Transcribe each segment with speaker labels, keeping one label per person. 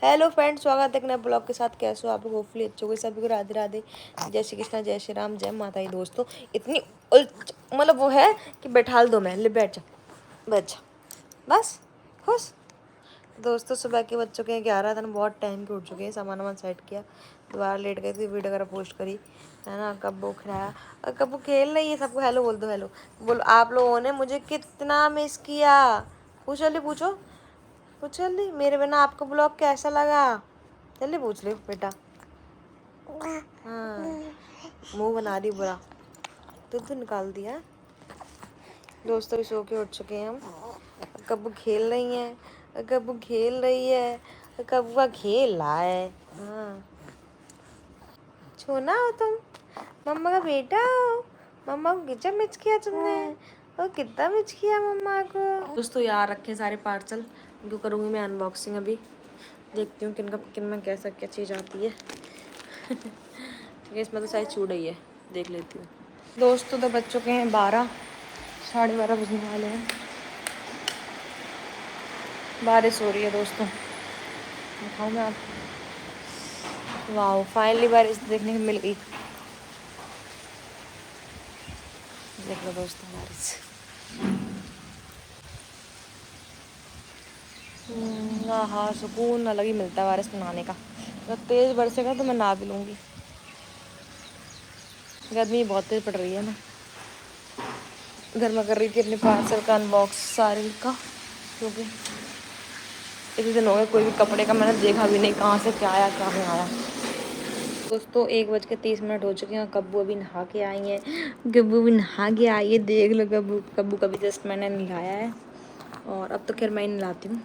Speaker 1: Hello friends, स्वागत है एक नए ब्लॉग के साथ। कैसे हो आप लोग? होपफुली अच्छे हो। सभी को राधे राधे, जय श्री कृष्णा, जय श्री राम, जय माता दी। दोस्तों इतनी मतलब वो है कि बैठाल दो, मैं ले बैठ जा, बैठ जा, बस खुश। दोस्तों सुबह के बच्चों के 11 दिन बहुत टाइम के उठ चुके हैं। सामान वामान सेट किया, दोबारा लेट गई थी, वीडियो वगैरह पोस्ट करी है ना। कब्बू खिलाया और कब्बू खेल रही है। सबको हेलो बोल दो, हेलो बोलो। आप लोगों ने मुझे कितना मिस किया? पूछो ले, पूछो पूछ जल्दी, मेरे बिना आपको ब्लॉग कैसा लगा? जल्दी पूछ लो बेटा। हाँ, मुंह बना रही बुरा, दूध निकाल दिया। दोस्तों भी सो के उठ चुके हैं हम। कब्बू खेल रही है, कब्बू खेल रही है, कब्बू का खेल रहा है। हाँ, छोना हो तुम, मम्मा का बेटा हो। मम्मा को कितना मिस किया तुमने, और कितना मिस किया मम्मा को। दोस्तों यार रखे सारे पार्सल, इनको करूँगी मैं अनबॉक्सिंग अभी। देखती हूँ किन में कैसा क्या चीज़ आती है। ठीक है, इसमें तो शायद छूट ही है, देख लेती हूँ। दोस्तों तो बज चुके हैं 12, 12:30 बजने वाले हैं। बारिश हो रही है दोस्तों, दिखाऊँ मैं आपको। वाह, फाइनली बारिश देखने को मिल गई। देख लो दोस्तों बारिश। हाँ, सुकून अलग ही मिलता है बारिश में नहाने का। अगर तेज़ बरसेगा तो मैं नहा भी लूँगी। गर्मी बहुत तेज़ पड़ रही है ना। घर में कर रही थी अपने पार्सल का अनबॉक्स सारे का, क्योंकि इतने दिन हो गए कोई भी कपड़े का मैंने देखा भी नहीं, कहाँ से क्या आया क्या नहीं आया। दोस्तों 1:30 हो चुके हैं। कब्बू अभी नहा के आई है, कब्बू भी नहा के आई है। देख लो कब्बू का भी जस्ट मैंने नहलाया है, और अब तो खैर मैं ही नहलाती हूँ।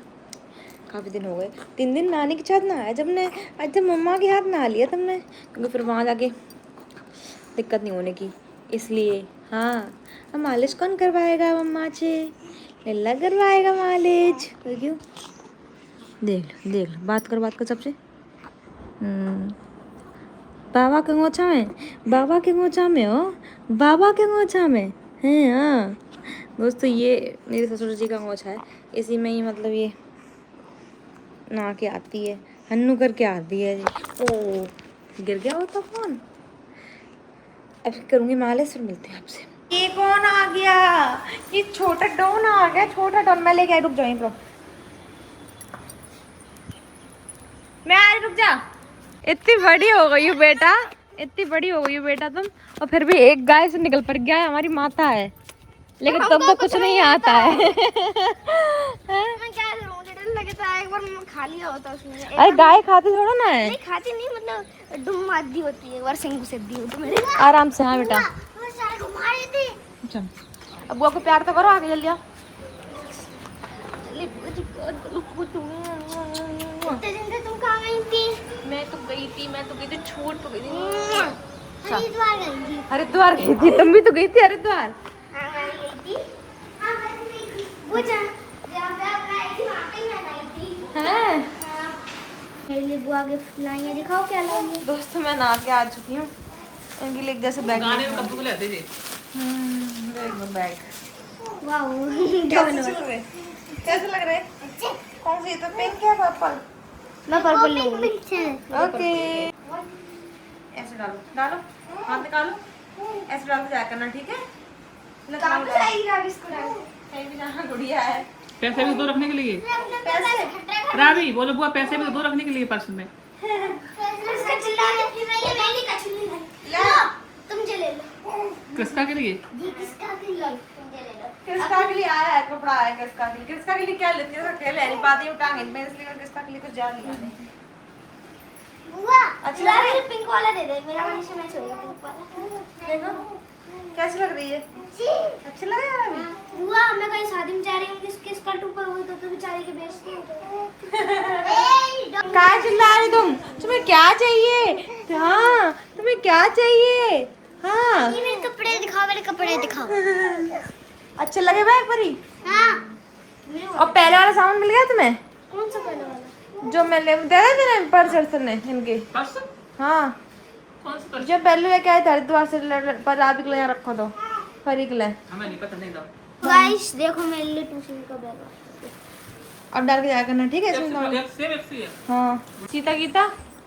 Speaker 1: काफ़ी दिन हो गए, 3 दिन नानी के साथ नहाया जब ने, आज जब मम्मा के हाथ नहा लिया तुमने, क्योंकि फिर वहाँ जाके दिक्कत नहीं होने की, इसलिए। हाँ, अब मालिश कौन करवाएगा? मम्मा से लल्ला करवाएगा मालिश। क्यों? देख लो, बात कर सबसे। बाबा के गोछा में, बाबा के गोछा में हो, बाबा के गोछा में है। हाँ दोस्तों, ये मेरे ससुर जी का गोछा है, इसी में ही मतलब ये नहा के आती है, हन्नू करके आती है जी। ओ, गिर गया होता फोन। अब करूँगी मालिश, फिर मिलते हैं आपसे। ये कौन आ गया? ये छोटा डॉन आ गया, छोटा डॉन। मैं लेके आई, रुक जाओ, मैं आ रही, रुक जा। इतनी बड़ी हो गई हूँ बेटा, इतनी बड़ी हो गई हूँ बेटा तुम, और फिर भी एक गाय से निकल पर गया है। हमारी माता है, लेकिन तुमको कुछ नहीं आता है। खा लिया होता उसने। अरे गाय खाती थोड़ा ना है। नहीं खाती, नहीं मतलब दुम आदि होती है, एक बार सिंह सिद्धि हो तो मेरे। आराम से। हाँ बेटा, चल अब बुआ को प्यार तो करो, आगे जल्दी आओ। तुम कहाँ गई थी? मैं तो गई थी छूट तो गई थी, हरिद्वार गई थी। तुम भी तो गई थी हरिद्वार। बुआ के लाइए, दिखाओ क्या लाइए। दोस्तों मैं नहा के आ चुकी हूँ, उनके लिए जैसे बैग बैग। कैसे लग रहे? कौन सी? तो पिंक है पर्पल? मैं पर्पल लूंगी। ओके, ऐसे डालो, डालो हाथ निकालो, ऐसे डाल के जाया करना, ठीक है? सही भी जाना गुड़िया है।
Speaker 2: पैसे भी दो रखने के लिए।
Speaker 1: पैसे
Speaker 2: रावी बोलो बुआ, पैसे भी दो रखने के लिए पर्स में। किसका के लिए?
Speaker 1: किसका के लिए आया है कपड़ा? आया किसका के लिए? किसका के लिए क्या लेती है? खेल नहीं पाती हूँ टांगे में, इसलिए किसका के लिए कुछ जान नहीं। अच्छा लग रही है? पिंक वाला दे दे, मेरा वाली से मैच होगा पिंक वाला। देखो कैसी लग रही है? अच्छी लग रही है। बुआ मैं कहीं शादी में जा रही हूँ, किसके स्कर्ट ऊपर हुई तो बेचारी के बेइज्जती हो। क्या चिल्ला रही तुम? तुम्हें क्या चाहिए? हाँ तुम्हें क्या चाहिए? हाँ मेरे कपड़े दिखाओ, मेरे कपड़े दिखाओ। अच्छे लगे बैग परी? हाँ। और पहले वाला सामान मिल गया तुम्हें? कौन सा पहले वाला? जो मैं ले दे रहे थे परसर ने इनके। हाँ, जो पहले लेके आए थे हरिद्वार से, पर आप के लिए यहाँ रखो तो परी के लिए।
Speaker 2: हमें नहीं पता, नहीं दो।
Speaker 1: गाइस देखो मेरे लिए ट्यूशन का बैग। अब डाल के जाया करना, ठीक है? इसमें
Speaker 2: एक सेब एक सी है।
Speaker 1: हाँ। सीता गीता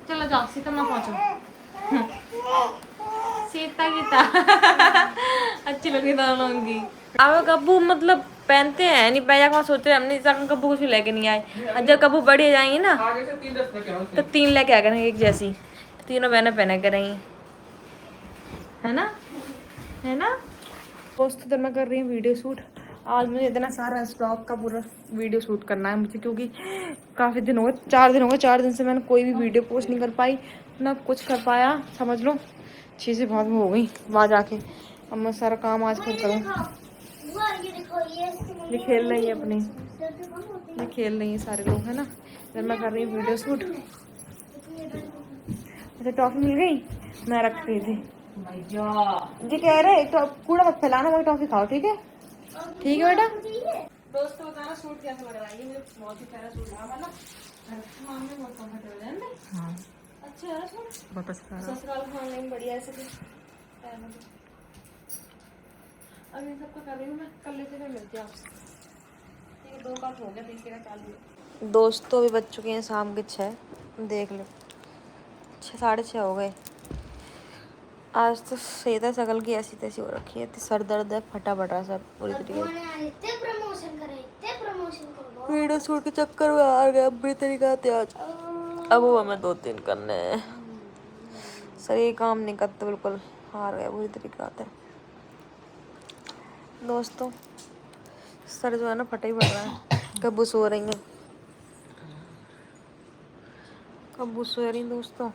Speaker 1: चलो जाओ, सीता ना पहुंचो। सीता गीता अच्छी लगी दोनों की। अब कब्बू मतलब पहनते हैं नहीं, पहले कहाँ सोचते हैं हमने कब्बू कुछ लेके नहीं आए। और जब कब्बू बड़ी हो जाएंगी ना
Speaker 2: आगे से 3 ड्रेस लेके आओ।
Speaker 1: तो 3 लेके आ करेंगे एक जैसी, तीनों बहनें पहना करेंगी, है ना? है ना दोस्तों? तो मैं कर रही हूँ वीडियो शूट। आज मुझे इतना सारा स्टॉक का पूरा वीडियो शूट करना है मुझे, क्योंकि काफ़ी दिन हो गए, 4 दिन हो गए, 4 दिन से मैंने कोई भी वीडियो पोस्ट नहीं कर पाई, ना कुछ कर पाया, समझ लो चीज़ें बहुत हो गई वहाँ जाके। अब मैं सारा काम आज खुद करूँ। ये खेल रही है अपनी, ये खेल रही है सारे लोग, है ना? जब मैं कर रही हूँ वीडियो शूट। अच्छा टॉफी मिल गई, मैं रख रही थी जी, कह रहे तो कूड़ा मत फैलाना, वही टॉफी खाओ, ठीक है? ठीक है बेटा। दोस्तों बताना सूट कैसा लग रहा है? ये मुझे बहुत ही प्यारा सूट है, मतलब घर के मामले में बहुत कंफर्टेबल है ना? हाँ अच्छा है ना सूट, बहुत अच्छा है। ससुराल खाने में बढ़िया ऐसे अब इन सबका कर रही हूँ मैं, कर लेते हुए मिलती हूँ आपसे। ठीक है, 2 काट हो गया, तीसरे का चालू है। दोस्तों अभी बज चुके हैं शाम के 6, देख लो 6 साढ़े 6 हो गए। आज तो सेहत शकल की ऐसी तैसी हो रखी है, सर दर्द है, फटा फटा सर पूरी तरीके वीडियो शूट के चक्कर में आ गया बुरी तरीके आते आज। अब वो हमें 2-3 करने हैं, सही काम नहीं करते, बिल्कुल हार गया बुरी तरीके आते। दोस्तों सर जो है ना फटा ही पड़ रहा है। कब्बू सो रही है, कब्बू सो रही दोस्तों।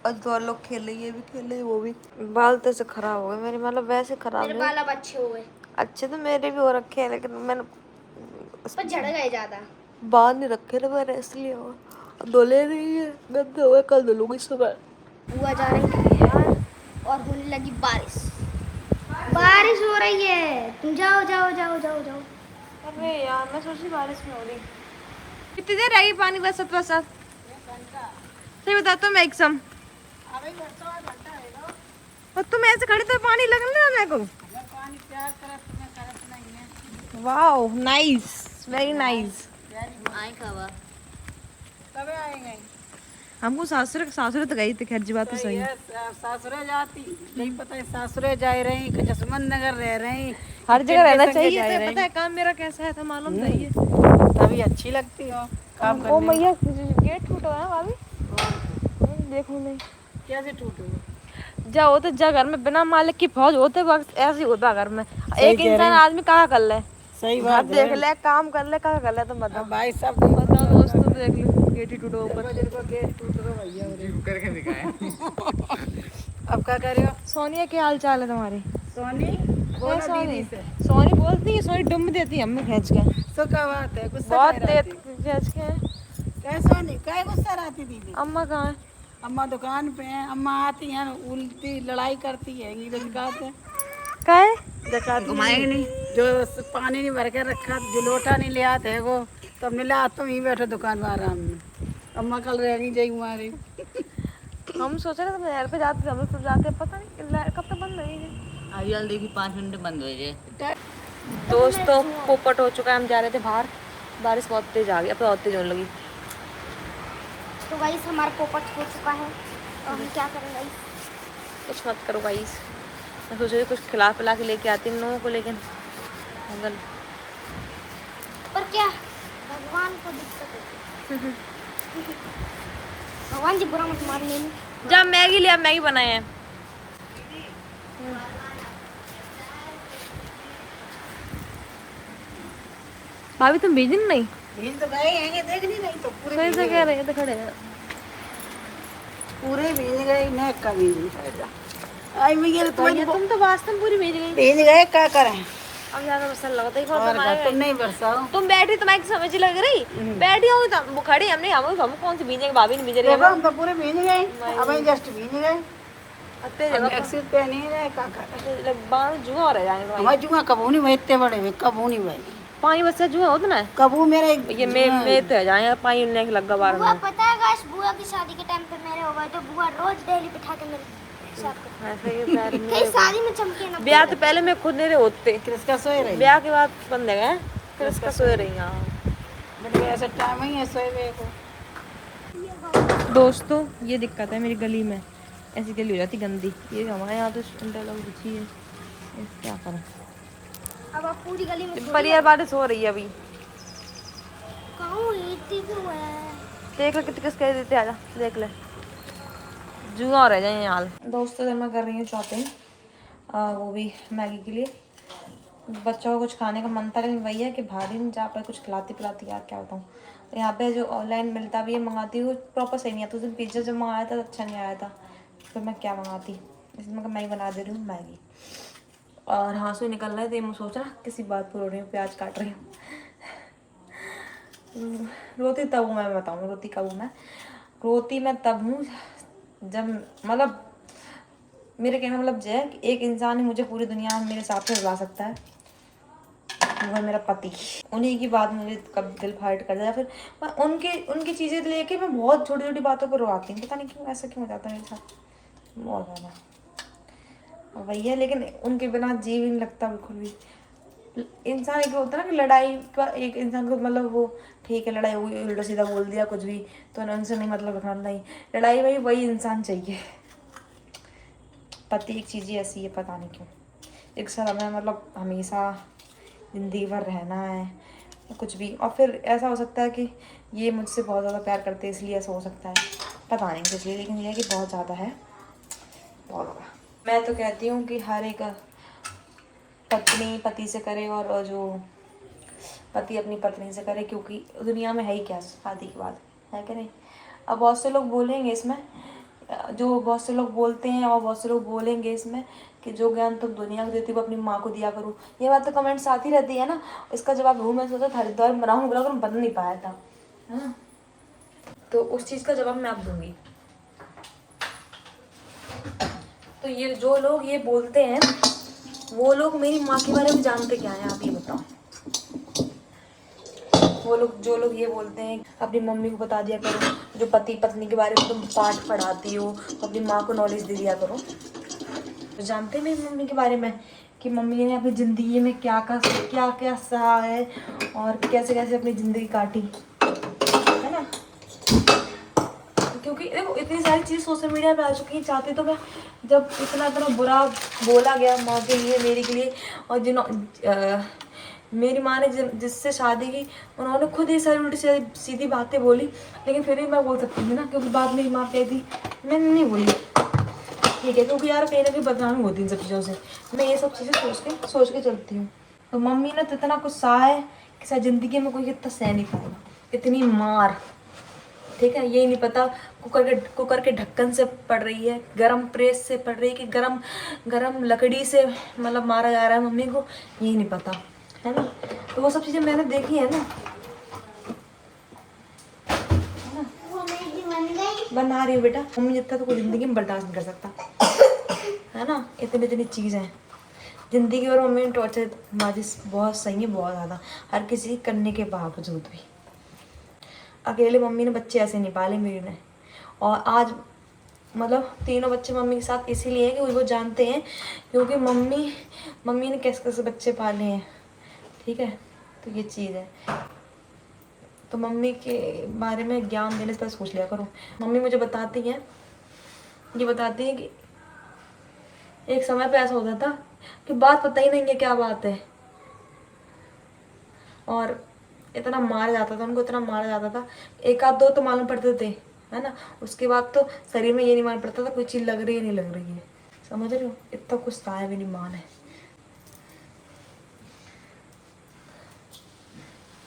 Speaker 1: और 2 लोग खेल रही है, ये भी खेल रही है, वो भी। बाल तो से खराब हो गए मेरे, मतलब वैसे खराब
Speaker 3: मेरे बाल अब अच्छे हो गए।
Speaker 1: अच्छे तो मेरे भी हो रखे हैं, लेकिन मैंने
Speaker 3: पर झड़ गए ज्यादा,
Speaker 1: बाल नहीं रखे ना मैंने, इसलिए धुले नहीं है, गंदे हो गए, कल धुलूंगी सुबह।
Speaker 3: बुआ जा रही है और होने लगी बारिश, बारिश हो रही है, तुम जाओ जाओ जाओ जाओ जाओ।
Speaker 1: अरे यार मैं सोची बारिश में हो रही। कितनी देर रहेगी पानी बरसत बरसत? सही बताता हूँ मैं एकदम। और तुम ऐसे खड़े तो पानी लगने ना मेरे को। Wow nice, very nice. हमको सासुरे तो गई थी, खैर जी बात तो सही है।
Speaker 4: सासुरे जाती नहीं पता है, सासुरे जा रही, जसमंत नगर रह रही,
Speaker 1: हर जगह रहना चाहिए, तो पता है काम मेरा कैसा है, तो मालूम नहीं है।
Speaker 4: तभी अच्छी लगती हो काम
Speaker 1: ओ
Speaker 4: करने।
Speaker 1: मैया गेट टूटा है भाभी, देखो नहीं
Speaker 4: कैसे टूटे?
Speaker 1: जा होते जा घर में बिना मालिक की फौज होते वक्त ऐसे ही होता घर में। एक इंसान आदमी कहाँ कर ले,
Speaker 4: सही बात है,
Speaker 1: देख ले काम कर ले, कहाँ कर ले, तुम बताओ।
Speaker 4: भाई सब
Speaker 1: बताओ दोस्तों, देख लो गेट ही टूटा ऊपर।
Speaker 4: गेट टूट रहा भैया करके दिखाए। अब क्या कर रहे हो?
Speaker 1: सोनिया क्या हाल चाल है तुम्हारी?
Speaker 4: सोनी
Speaker 1: बोलो सोनी। सोनी बोलती है, सोनी डुम देती है हमें खींच के,
Speaker 4: सो क्या बात है, गुस्सा
Speaker 1: बहुत
Speaker 4: काहे
Speaker 1: तेज
Speaker 4: रहती?
Speaker 1: खींच के।
Speaker 4: क्या सोनी क्या गुस्सा रहती दीदी?
Speaker 1: अम्मा कहाँ है?
Speaker 4: अम्मा दुकान पे हैं, अम्मा आती हैं उल्टी लड़ाई करती है, दिखाते
Speaker 1: काय
Speaker 4: घुमाएंगे नहीं, जो पानी नहीं भर के रखा, जो लोटा नहीं ले आते है वो, तो हमने ला तुम ही बैठो दुकान में आराम में। अम्मा कल रह नहीं जाएगी हमारी।
Speaker 1: हम सोच रहे थे नहर पे जाते थे, हम लोग सब जाते, पता नहीं कब तक बंद रहेगी।
Speaker 5: अभी जल्दी की 5 मिनट बंद हो जाए।
Speaker 1: दोस्तों पोपट हो चुका है, हम जा रहे थे बाहर, बारिश बहुत तेज आ गई, अब तो बहुत तेज होने लगी।
Speaker 3: तो गाइस हमारा पोपट हो चुका है, और हम क्या करें गाइस?
Speaker 1: कुछ मत करो गाइस, मैं सोच रही कुछ खिला पिला के लेके आती इन लोगों को, लेकिन अगर
Speaker 3: पर क्या भगवान को दिक्कत है। भगवान जी बुरा मत मान लेना।
Speaker 1: जब मैगी लिया, मैगी बनाए हैं। भाभी तुम भेजी नहीं?
Speaker 4: भीज तो गए हैं, देख नहीं रही तो पूरे
Speaker 1: सही से कह रहे थे, खड़े हैं
Speaker 4: पूरे भीज गए, न का भीज नहीं। आई भैया
Speaker 1: तुम तो वास्तव में पूरी भेज गई।
Speaker 4: भीज गए, क्या करें?
Speaker 1: अब ज्यादा मसल लगता है,
Speaker 4: और क्या, तुम नहीं बरसाओ।
Speaker 1: तुम बैठी, तुम्हारी समझ लग रही, बैठी हो तुम, वो खड़ी, हमने हम कौन सी भीजेंगे, भाभी नहीं भीज रही
Speaker 4: देखो हम तो पूरे भीज गए, अब जस्ट भीज गए।
Speaker 1: तेज
Speaker 4: एक्सिस पे नहीं रहे, क्या करें?
Speaker 1: बाल जुआ रह जाएंगे
Speaker 4: हमारे जुआ कबू नहीं भाई, इतने बड़े हुए कबू नहीं भाई,
Speaker 1: पानी बच्चा जुआ होता ना,
Speaker 4: कबू मेरे
Speaker 1: ये मैं तो जाए पानी उड़ने के लगा बार
Speaker 3: बुआ
Speaker 1: में।
Speaker 3: पता है गाइस, बुआ की शादी के टाइम पे मेरे हो गए, तो बुआ रोज डेली बिठा के मेरे साथ करती।
Speaker 1: ऐसे ही प्यार में
Speaker 3: कहीं शादी में चमके ना।
Speaker 1: ब्याह तो पहले मैं खुद नहीं रहे होते,
Speaker 4: किसका सोए रही?
Speaker 1: ब्याह के बाद बंद है। फिर इसका सोए रही यहाँ।
Speaker 4: बट ऐसा टाइम ही है सोए हुए को।
Speaker 1: दोस्तों ये दिक्कत है मेरी गली में, ऐसी गली हो जाती गंदी। ये हमारे यहाँ तो इंटरलॉक बिछी है, क्या करें।
Speaker 3: अब आप पूरी गली में
Speaker 1: पर यार बारिश हो रही है अभी।
Speaker 3: कहूँ इतनी क्यों है?
Speaker 1: देख ले कितने किसके देते, आजा देख ले, जुआ रह जाए हाल। दोस्तों जब मैं कर रही हूँ शॉपिंग, वो भी मैगी के लिए। बच्चों को कुछ खाने का मन था, लेकिन वही है कि भारी नहीं जा पाए कुछ खिलाती पिलाती, यार क्या बताऊँ। तो यहाँ पे जो ऑनलाइन मिलता भी है मंगाती हूँ, प्रॉपर सही नहीं आता। उस दिन पिज्ज़ा जब मंगाया था तो अच्छा नहीं आया था, फिर मैं क्या मंगाती, इसलिए मैं मैगी बना दे रही हूँ मैगी। और हाँसू निकल रहे थे, मैं सोचा किसी बात पर रो रही हूँ, प्याज काट रही हूँ। रोती तब हूँ मैं बताऊँ, रोती कब हूँ मैं? रोती मैं तब हूँ जब मतलब मेरे कहने का मतलब ये है कि एक इंसान ही मुझे पूरी दुनिया में मेरे साथ में रुला सकता है, वो है मेरा पति। उन्हीं की बात मुझे कब दिल फाड़ कर जाए, फिर मैं उनकी चीज़ें लेके मैं बहुत छोटी छोटी बातों पर रोती हूँ। पता नहीं क्यों, ऐसा क्यों हो जाता है मेरे साथ, बहुत ज़्यादा वही है। लेकिन उनके बिना जी भी नहीं लगता बिल्कुल भी। इंसान एक होता है ना कि लड़ाई का एक इंसान को मतलब वो ठीक है, लड़ाई हुई, उल्टा सीधा बोल दिया कुछ भी तो उनसे नहीं मतलब रखना, नहीं। लड़ाई में वही इंसान चाहिए। पति एक चीज़ ही ऐसी है, पता नहीं क्यों एक साथ हमें मतलब हमेशा ज़िंदगी भर रहना है कुछ भी। और फिर ऐसा हो सकता है कि ये मुझसे बहुत ज़्यादा प्यार करते हैं इसलिए ऐसा हो सकता है, पता नहीं कुछ भी, लेकिन ये है कि बहुत ज़्यादा है, बहुत ज़्यादा। मैं तो कहती हूँ कि हर एक पत्नी पति से करे और जो पति अपनी पत्नी से करे, क्योंकि दुनिया में है ही क्या शादी के बाद, है कि नहीं। अब बहुत से लोग बोलेंगे इसमें, जो बहुत से लोग बोलते हैं और बहुत से लोग बोलेंगे इसमें कि जो ज्ञान तुम दुनिया को देती हो अपनी माँ को दिया करो। ये बात तो कमेंट्स आती रहती है ना, इसका जवाब दूँ मैं सोचा हरिद्वार में बनाऊँ, बोला बन नहीं पाया था, है ना। तो उस चीज़ का जवाब मैं अब दूंगी। तो ये जो लोग ये बोलते हैं वो लोग मेरी माँ के बारे में जानते क्या है, आप ये बताओ। वो लोग जो लोग ये बोलते हैं अपनी मम्मी को बता दिया करो, जो पति पत्नी के बारे में तुम पाठ पढ़ाती हो अपनी माँ को नॉलेज दे दिया करो। तो जानते हैं मेरी मम्मी के बारे में कि मम्मी ने अपनी ज़िंदगी में क्या क्या सहा है और कैसे कैसे अपनी ज़िंदगी काटी, है ना। क्योंकि देखो इतनी सारी चीज़ सोशल मीडिया पे आ चुकी है, चाहती तो मैं जब इतना बुरा बोला गया माँ के लिए मेरे के लिए, और मेरी माँ ने जिससे शादी की उन्होंने खुद ही सारी उल्टी सीधी बातें बोली, लेकिन फिर भी मैं बोल सकती थी ना, क्योंकि बात मेरी माँ कहती मैंने नहीं बोली, ठीक है। क्योंकि यार कहीं ना कहीं बदनामी होती है इन सब चीज़ों से, मैं ये सब चीज़ें सोच के चलती हूँ। तो मम्मी ने तो इतना कुछ सहा है कि शायद ज़िंदगी में कोई इतना सह नहीं पाएगा, इतनी मार, ठीक है। यही नहीं पता कुकर के ढक्कन से पड़ रही है, गरम प्रेस से पड़ रही है कि गरम लकड़ी से मतलब मारा जा रहा है मम्मी को, यही नहीं पता, है ना। तो वो सब चीज़ें मैंने देखी है ना, बना रही हूँ बेटा। मम्मी जितना तो कोई ज़िंदगी में बर्दाश्त नहीं कर सकता, है ना। इतनी चीज़ है ज़िंदगी और मम्मी ने टॉर्चर हमारी बहुत सही है, बहुत ज़्यादा, हर किसी करने के बावजूद भी। अकेले मम्मी ने बच्चे ऐसे नहीं पाले मेरी ने, और आज मतलब तीनों बच्चे मम्मी के साथ इसीलिए हैं कि वो जानते हैं क्योंकि मम्मी ने कैसे कैसे बच्चे पाले हैं, ठीक है। तो ये चीज़ है, तो मम्मी के बारे में ज्ञान देने से पहले सोच लिया करो। मम्मी मुझे बताती हैं कि एक समय पे ऐसा होता था कि बात पता ही नहीं है क्या बात है, और इतना मारा जाता था उनको, इतना मारा जाता था, एक आध दो तो मालूम पड़ते थे, है ना। उसके बाद तो शरीर में ये नहीं मालूम पड़ता था कोई चीज़ लग रही है नहीं लग रही है, समझ रहे हो। इतना कुछ सहाय मेरी माँ ने।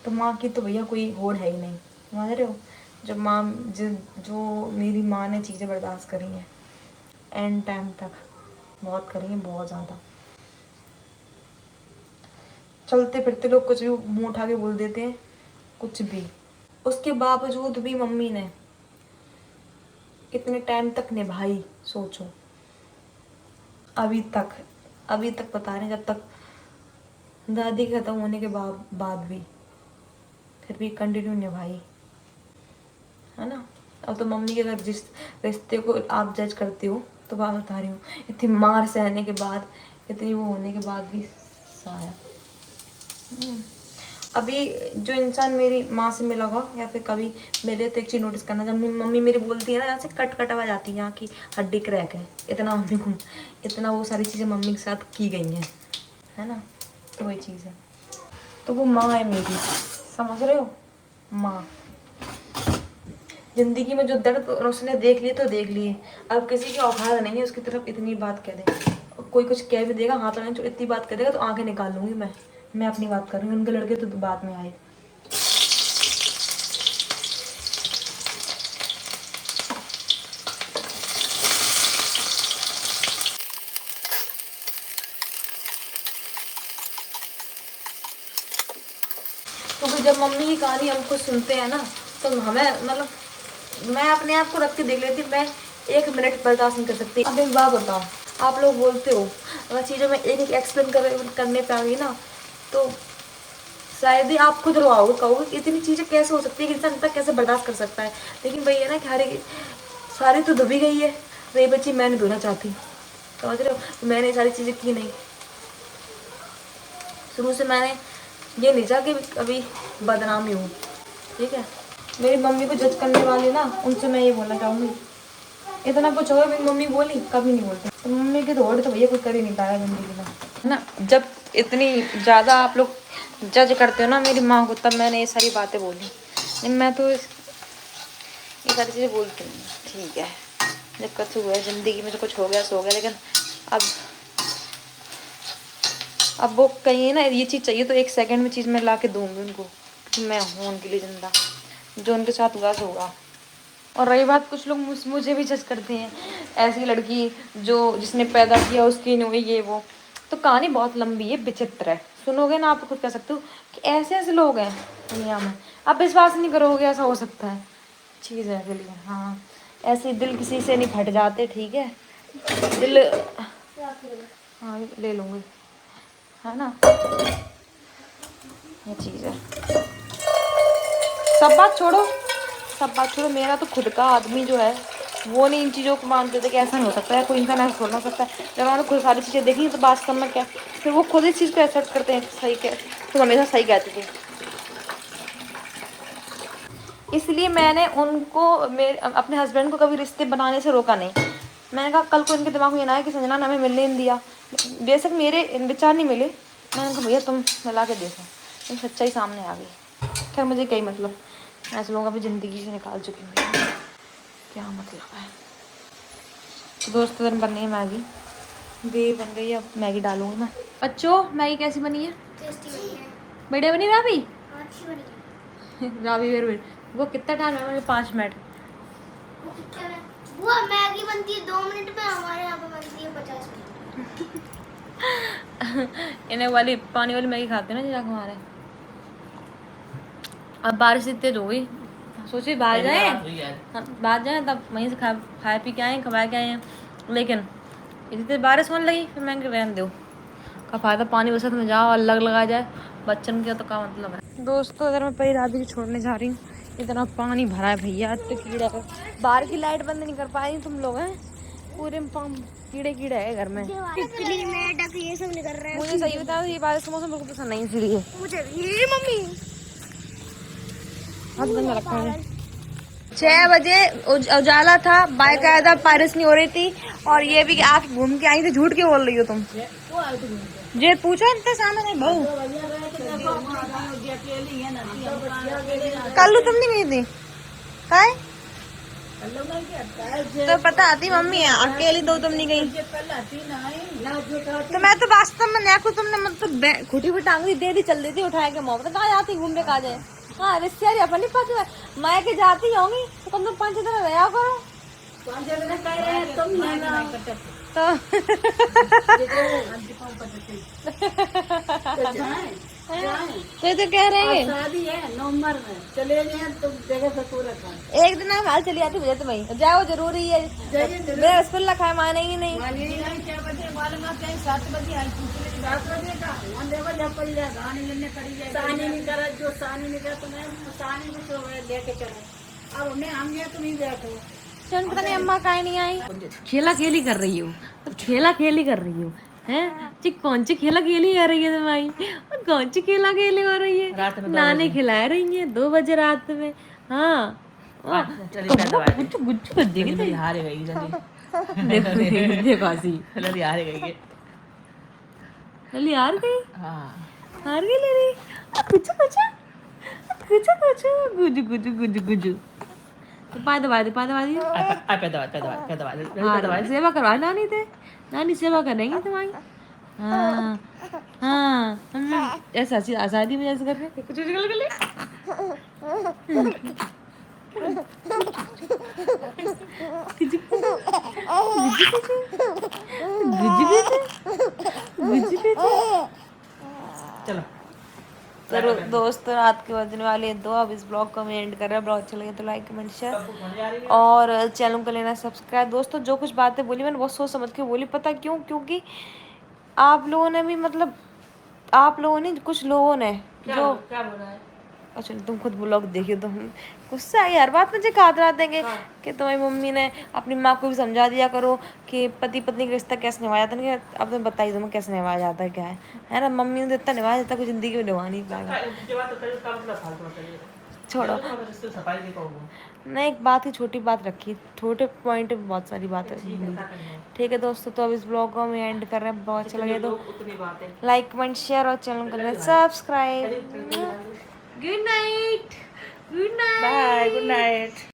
Speaker 1: तो माँ की तो भैया कोई होड़ है ही नहीं, समझ रहे हो। जो मेरी माँ ने चीज़ें बर्दाश्त करी हैं एंड टाइम तक, बहुत करी हैं, बहुत ज़्यादा। चलते फिरते लोग कुछ भी मुँह उठा के बोल देते हैं, कुछ भी, उसके बावजूद भी मम्मी ने इतने टाइम तक निभाई, सोचो। अभी तक पता नहीं, जब तक दादी के ख़त्म होने के बाद भी फिर भी कंटिन्यू निभाई, है ना। अब तो मम्मी के अगर जिस रिश्ते को आप जज करते हो तो बात बता रही हूँ, इतनी मार सहने के बाद, इतनी वो होने के बाद भी सहाया। अभी जो इंसान मेरी माँ से मिला होगा या फिर कभी मिले तो एक चीज़ नोटिस करना, जब मम्मी मेरी बोलती है ना, यहाँ से कट कट आवाज आती है, यहाँ की हड्डी क्रैक है, इतना मम्मी को, इतना वो सारी चीज़ें मम्मी के साथ की गई हैं, है ना। तो वही चीज़ है, तो वो माँ है मेरी, समझ रहे हो, माँ। जिंदगी में जो दर्द उसने देख लिए तो देख लिए, अब किसी की औकात नहीं है उसकी तरफ इतनी बात कह दे, कोई कुछ कह भी देगा हाथ में, जो इतनी बात कह देगा तो आंखें निकाल लूंगी मैं अपनी बात करूँगी, उनके लड़के तो बात में आए। क्योंकि जब मम्मी की कहानी हम कुछ सुनते हैं ना, तो हमें मतलब मैं अपने आप को रख के देख लेती, मैं 1 मिनट बर्दाश्त नहीं कर सकती। अब एक बात बताओ, आप लोग बोलते हो अगर चीज़ों में एक एक एक्सप्लेन करने पे आ गई ना, तो शायद ही आप खुद रोओगे, कहोगे इतनी चीज़ें कैसे हो सकती है कि इंसान तक कैसे बर्दाश्त कर सकता है। लेकिन वही है ना कि हर एक सारी तो डूबी गई है, रही बच्ची मैं नहीं धोना चाहती, समझ रहे हो। मैंने ये सारी चीज़ें की नहीं, शुरू से मैंने ये नहीं चाहा कि अभी बदनामी हूँ, ठीक है। मेरी मम्मी को जज करने वाले ना, उनसे मैं ये बोलना चाहूँगी, इतना कुछ होगा मेरी मम्मी बोली कभी नहीं बोलती, तो मम्मी की दौड़ तो भैया कोई कर ही नहीं पाया जिंदगी में, है ना। जब इतनी ज़्यादा आप लोग जज करते हो ना मेरी माँ को, तब मैंने ये सारी बातें बोली, नहीं मैं तो ये सारी चीज़ें बोलती हूँ, ठीक है। जब कुछ हुआ है ज़िंदगी में, जो कुछ हो गया सो हो गया, लेकिन अब वो कहीं ना ये चीज़ चाहिए तो 1 सेकंड में चीज़ मैं ला के दूँगी उनको, कि मैं हूँ उनके लिए जिंदा, जो उनके साथ हुआ सो होगा। और रही बात, कुछ लोग मुझे भी जज करते हैं, ऐसी लड़की जो जिसने पैदा किया उसकी नहीं हुई ये वो, तो कहानी बहुत लंबी है, विचित्र है, सुनोगे ना आप खुद कह सकते हो कि ऐसे ऐसे लोग हैं दुनिया में, आप विश्वास नहीं करोगे ऐसा हो सकता है, चीज़ है के लिए। हाँ, ऐसे दिल किसी से नहीं फट जाते, ठीक है, दिल, हाँ ले लूँगी, है ना, ये चीज़ है। सब बात छोड़ो, मेरा तो खुद का आदमी जो है वो नहीं इन चीज़ों को मानते थे कि ऐसा नहीं हो सकता है, कोई इंसान ऐसा थोड़ा हो सकता है। जब उन्होंने खुद सारी चीज़ें देखी तो वास्तव में क्या, फिर वो खुद इस चीज़ को एक्सेप्ट करते हैं, सही कह, तो हमेशा सही कहते थे। इसलिए मैंने उनको, मेरे अपने हस्बैंड को कभी रिश्ते बनाने से रोका नहीं। मैंने कहा कल को इनके दिमाग में ये ना है कि संजना ने हमें मिलने नहीं दिया, बेशक मेरे विचार नहीं मिले, मैंने कहा भैया तुम मिला के देखो, तुम सच्चाई सामने आ गई, खैर मुझे कई मतलब ऐसे लोग अभी ज़िंदगी से निकाल चुके हैं, क्या मतलब है। तो दोस्तों दिन बननी है मैगी, वे बन गई, अब मैगी डालूंगी मैं। बच्चों मैगी कैसी बनी है?
Speaker 3: टेस्टी बनी है।
Speaker 1: बढ़िया बनी राबी?
Speaker 3: अच्छी बनी है।
Speaker 1: राबी वेर वो कितना टाइम है? मुझे 5 मिनट।
Speaker 3: वो मैगी बनती है 2 मिनट में, हमारे यहाँ पे बनती है 50 मिनट।
Speaker 1: इन्हें वाली पानी वाली मैगी खाते हैं ना जरा हमारे। अब बारिश इतनी तेज हो गई, सोचिए बाहर जाए, बाहर जाए तब वहीं से खाए पी के आए, खवा के आए हैं, लेकिन इतनी तेज बारिश होने लगी, फिर मैं रहने दो का फायदा, पानी बरसात में जाओ और लग लगा जाए बच्चन के, तो क्या मतलब है। दोस्तों अगर मैं पहले दादी को छोड़ने जा रही हूँ, इतना पानी भरा है भैया, तो कीड़ा है, बाहर की लाइट बंद नहीं कर पाई तुम लोग हैं, पूरे कीड़े कीड़े है घर में।
Speaker 3: ये सब निकल रहा है।
Speaker 1: मुझे सही बता दो, ये बारिश का मौसम बिल्कुल पसंद नहीं, इसलिए
Speaker 3: मुझे भी मम्मी
Speaker 1: हाथ गंदा रखा है। 6 बजे उजाला था, बाकायदा बारिश नहीं हो रही थी, और ये भी आप घूम के आई थी, झूठ क्यों बोल रही हो तुम? ये पूछो इनके सामने बहू, कल तुम नहीं गई थी काय? तो पता आती मम्मी है अकेली, तो तुम नहीं गई, तो मैं तो वास्तव में देखो तुमने मतलब खुटी भी टांग दे दी, चल देती उठाए के मोह, कहाँ जाती घूमने, कहा जाए, हाँ रिश्तेदारी अपन नहीं पाती, मैं के जाती होंगी तो तुम 5 दिन रहा करो, तो तो कह रहे हैं
Speaker 4: शादी है नवंबर में, चले गए तुम जगह से पूरा
Speaker 1: एक दिन हम हाल चली जाती मुझे, तो वही जाओ जरूरी है, मेरा रसगुल्ला खाए माने ही नहीं।
Speaker 4: 7 बजे 7 बजे का सानी नहीं करा, जो सानी नहीं करा, तुम्हें सानी भी तो लेके चलो, अब हमें हम ये तुम ही बैठो,
Speaker 1: पता नहीं अम्मा काहे नहीं आई, खेला खेली कर रही हूँ, तो खेला खेली कर रही हूँ, हैं जी कौन सी खेला खेली आ रही है तुम्हारी और कौन सी खेला खेली हो रही है नानी खिला रही है 2 बजे रात में हाँ गुच्चू गुच्चू कर देगी
Speaker 5: हार गई
Speaker 1: देखो देखो आसी
Speaker 5: लली हार गई
Speaker 1: लली हार गई
Speaker 5: हाँ
Speaker 1: हार गई लली कुछ कुछ कुछ कुछ गुजू गुजू गुजू गुजू तो पा दबा दे हाँ सेवा करवा नानी सेवा करेंगे तुम्हारी हाँ हाँ ऐसा आजादी में जैसे कर रहे कुछ निकल गए
Speaker 5: चलो
Speaker 1: तो दोस्तों रात के बजने वाले हैं 2 अब इस ब्लॉग को मैं एंड कर रहा हूँ ब्लॉग अच्छा लगे तो लाइक कमेंट शेयर और चैनल को लेना सब्सक्राइब दोस्तों जो कुछ बातें बोली मैंने बहुत सोच समझ के बोली पता क्यों क्योंकि आप लोगों ने भी मतलब आप लोगों ने कुछ लोगों ने जो
Speaker 2: क्या बोल रहा है?
Speaker 1: अच्छा तुम खुद ब्लॉग देखियो तुम गुस्सा है यार बात मुझे खाते रह देंगे कि तुम्हारी मम्मी ने अपनी माँ को भी समझा दिया करो कि पति पत्नी का रिश्ता कैसे निभाया जाता है अब तुम बताइए तुम्हें कैसे निभाया जाता है ना मम्मी ने तो इतना निभाया जाता कोई जिंदगी में निभा नहीं पाएगा छोड़ो नहीं एक बात ही छोटी बात रखी छोटे पॉइंट पे बहुत सारी बातें ठीक है दोस्तों तो अब इस ब्लॉग को हम एंड कर रहे हैं बहुत अच्छा लगे तो लाइक कमेंट शेयर और चैनल को लेना subscribe good night
Speaker 5: bye good night